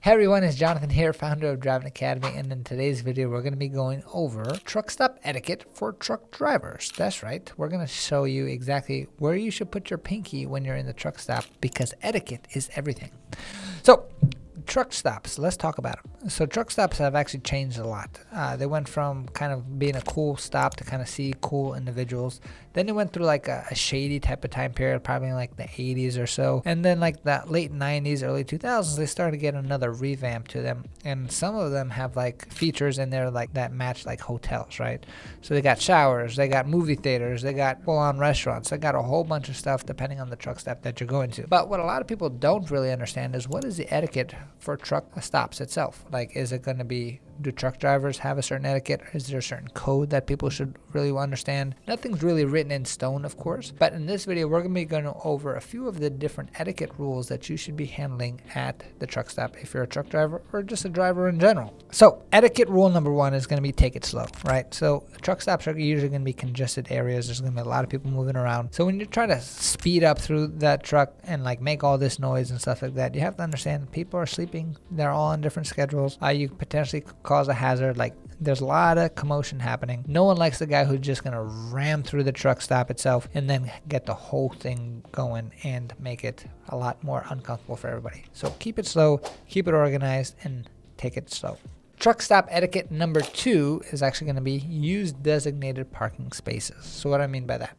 Hey everyone, it's Jonathan here, founder of Driving Academy, and in today's video we're going to be going over truck stop etiquette for truck drivers. That's right, we're going to show you exactly where you should put your pinky when you're in the truck stop, because etiquette is everything. So, truck stops, let's talk about them. So truck stops have actually changed a lot. They went from kind of being a cool stop to kind of see cool individuals. Then they went through like a shady type of time period, probably in like the 80s or so. And then like the late 90s, early 2000s, they started to get another revamp to them. And some of them have like features in there like that match like hotels, right? So they got showers, they got movie theaters, they got full-on restaurants, they got a whole bunch of stuff depending on the truck stop that you're going to. But what a lot of people don't really understand is what is the etiquette for truck stops itself. Like, is it going to be, do truck drivers have a certain etiquette? Is there a certain code that people should really understand? Nothing's really written in stone, of course, but in this video we're going to be going over a few of the different etiquette rules that you should be handling at the truck stop if you're a truck driver or just a driver in general. So etiquette rule number one is going to be take it slow, right? So truck stops are usually going to be congested areas. There's going to be a lot of people moving around. So when you're trying to speed up through that truck and like make all this noise and stuff like that, you have to understand people are sleeping. They're all on different schedules. You potentially cause a hazard. Like, there's a lot of commotion happening. No one likes the guy who's just gonna ram through the truck stop itself and then get the whole thing going and make it a lot more uncomfortable for everybody. So keep it slow, keep it organized, and take it slow. Truck stop etiquette number 2 is actually going to be use designated parking spaces. So what do I mean by that?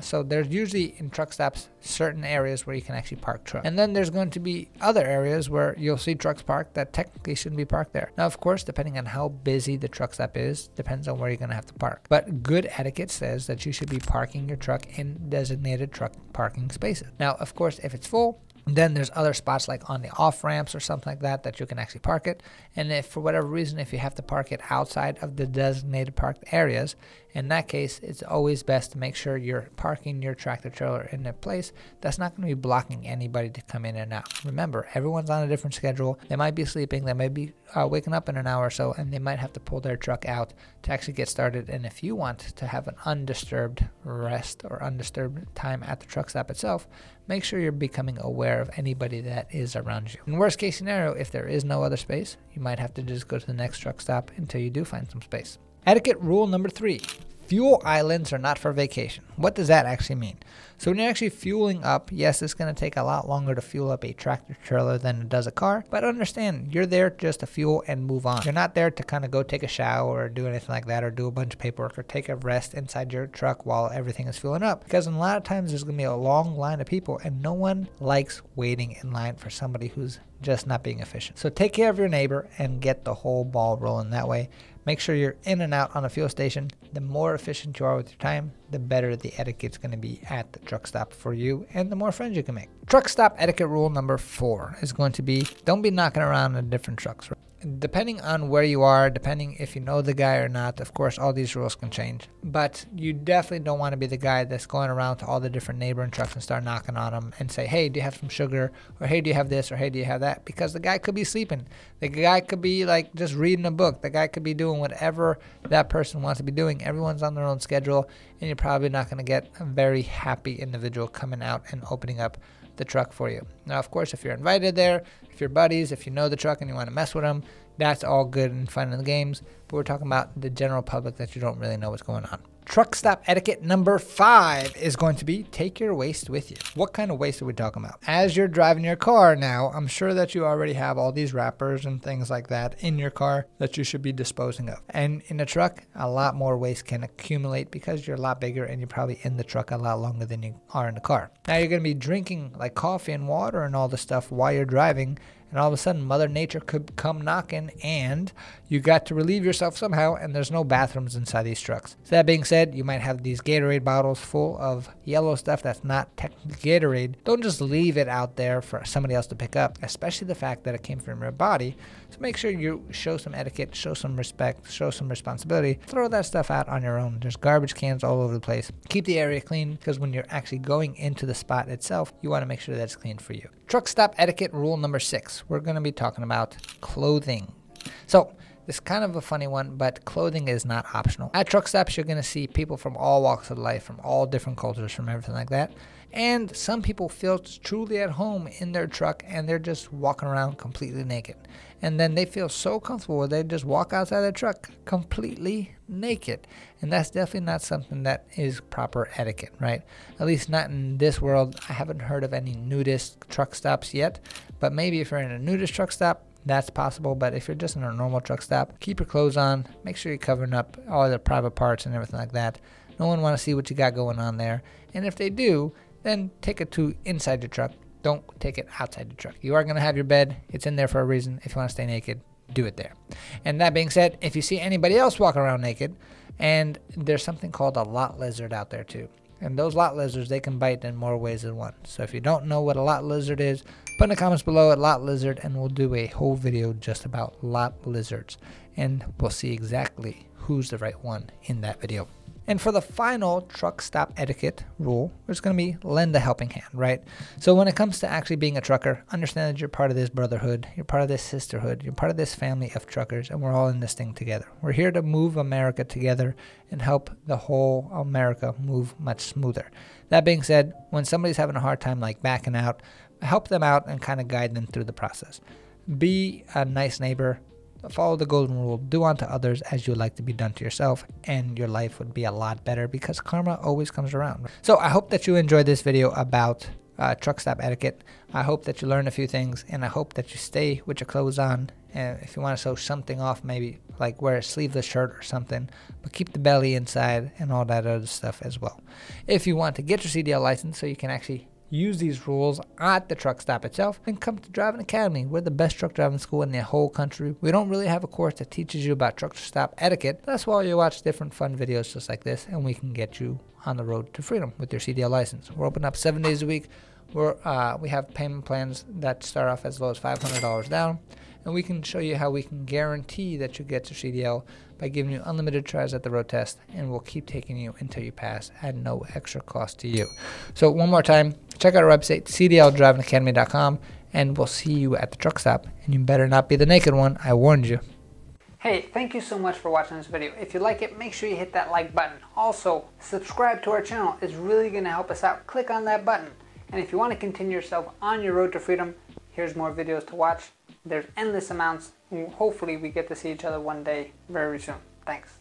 So there's usually in truck stops certain areas where you can actually park trucks. And then there's going to be other areas where you'll see trucks parked that technically shouldn't be parked there. Now, of course, depending on how busy the truck stop is, depends on where you're going to have to park. But good etiquette says that you should be parking your truck in designated truck parking spaces. Now, of course, if it's full, then there's other spots like on the off ramps or something like that you can actually park it. And if for whatever reason, if you have to park it outside of the designated parked areas, in that case, it's always best to make sure you're parking your tractor trailer in a place that's not going to be blocking anybody to come in and out. Remember, everyone's on a different schedule. They might be sleeping, they might be waking up in an hour or so, and they might have to pull their truck out to actually get started. And if you want to have an undisturbed rest or undisturbed time at the truck stop itself, make sure you're becoming aware of anybody that is around you. In worst case scenario, if there is no other space, you might have to just go to the next truck stop until you do find some space. Etiquette rule number 3. Fuel islands are not for vacation. What does that actually mean? So when you're actually fueling up, yes, it's going to take a lot longer to fuel up a tractor trailer than it does a car, but understand, you're there just to fuel and move on. You're not there to kind of go take a shower or do anything like that, or do a bunch of paperwork or take a rest inside your truck while everything is fueling up, because a lot of times there's going to be a long line of people and no one likes waiting in line for somebody who's just not being efficient. So take care of your neighbor and get the whole ball rolling that way. Make sure you're in and out on a fuel station. The more efficient you are with your time, the better the etiquette's going to be at the truck stop for you, and the more friends you can make. Truck stop etiquette rule number 4 is going to be, don't be knocking around in different trucks. Depending on where you are, depending if you know the guy or not, of course, all these rules can change. But you definitely don't want to be the guy that's going around to all the different neighboring trucks and start knocking on them and say, hey, do you have some sugar? Or hey, do you have this? Or hey, do you have that? Because the guy could be sleeping. The guy could be like just reading a book. The guy could be doing whatever that person wants to be doing. Everyone's on their own schedule, and you're probably not going to get a very happy individual coming out and opening up the truck for you. Now, of course, if you're invited there, if you're buddies, if you know the truck and you want to mess with them, that's all good and fun in the games, but we're talking about the general public that you don't really know what's going on. Truck stop etiquette number 5 is going to be take your waste with you. What kind of waste are we talking about? As you're driving your car now, I'm sure that you already have all these wrappers and things like that in your car that you should be disposing of. And in a truck, a lot more waste can accumulate because you're a lot bigger and you're probably in the truck a lot longer than you are in the car. Now you're going to be drinking like coffee and water and all this stuff while you're driving, and all of a sudden Mother Nature could come knocking and you got to relieve yourself somehow, and there's no bathrooms inside these trucks. So that being said, you might have these Gatorade bottles full of yellow stuff that's not technically Gatorade. Don't just leave it out there for somebody else to pick up, especially the fact that it came from your body. So make sure you show some etiquette, show some respect, show some responsibility. Throw that stuff out on your own. There's garbage cans all over the place. Keep the area clean, because when you're actually going into the spot itself, you want to make sure that it's clean for you. Truck stop etiquette rule number 6. We're going to be talking about clothing. So This is kind of a funny one, but clothing is not optional. At truck stops, you're going to see people from all walks of life, from all different cultures, from everything like that. And some people feel truly at home in their truck and they're just walking around completely naked. And then they feel so comfortable where they just walk outside their truck completely naked. And that's definitely not something that is proper etiquette, right? At least not in this world. I haven't heard of any nudist truck stops yet, but maybe if you're in a nudist truck stop, that's possible. But if you're just in a normal truck stop, keep your clothes on, make sure you're covering up all the private parts and everything like that. No one wants to see what you got going on there. And if they do, then take it to inside your truck. Don't take it outside the truck. You are going to have your bed. It's in there for a reason. If you want to stay naked, do it there. And that being said, if you see anybody else walking around naked, and there's something called a lot lizard out there too. And those lot lizards, they can bite in more ways than one. So if you don't know what a lot lizard is, put in the comments below at lot lizard, and we'll do a whole video just about lot lizards. And we'll see exactly who's the right one in that video. And for the final truck stop etiquette rule, it's going to be lend a helping hand, right? So when it comes to actually being a trucker, understand that you're part of this brotherhood, you're part of this sisterhood, you're part of this family of truckers, and we're all in this thing together. We're here to move America together and help the whole America move much smoother. That being said, when somebody's having a hard time like backing out, help them out and kind of guide them through the process. Be a nice neighbor. Follow the golden rule. Do unto others as you would like to be done to yourself, and your life would be a lot better because karma always comes around. So I hope that you enjoyed this video about truck stop etiquette. I hope that you learned a few things, and I hope that you stay with your clothes on. And if you want to show something off, maybe like wear a sleeveless shirt or something, but keep the belly inside and all that other stuff as well. If you want to get your CDL license so you can actually use these rules at the truck stop itself, and come to Driving Academy. We're the best truck driving school in the whole country. We don't really have a course that teaches you about truck stop etiquette. That's why you watch different fun videos just like this, and we can get you on the road to freedom with your CDL license. We're open up 7 days a week. We have payment plans that start off as low as $500 down, and we can show you how we can guarantee that you get your CDL by giving you unlimited tries at the road test, and we'll keep taking you until you pass at no extra cost to you. So one more time, check out our website, cdldrivingacademy.com, and we'll see you at the truck stop. And you better not be the naked one. I warned you. Hey, thank you so much for watching this video. If you like it, make sure you hit that like button. Also, subscribe to our channel. It's really going to help us out. Click on that button. And if you want to continue yourself on your road to freedom, here's more videos to watch. There's endless amounts. Hopefully we get to see each other one day very soon. Thanks.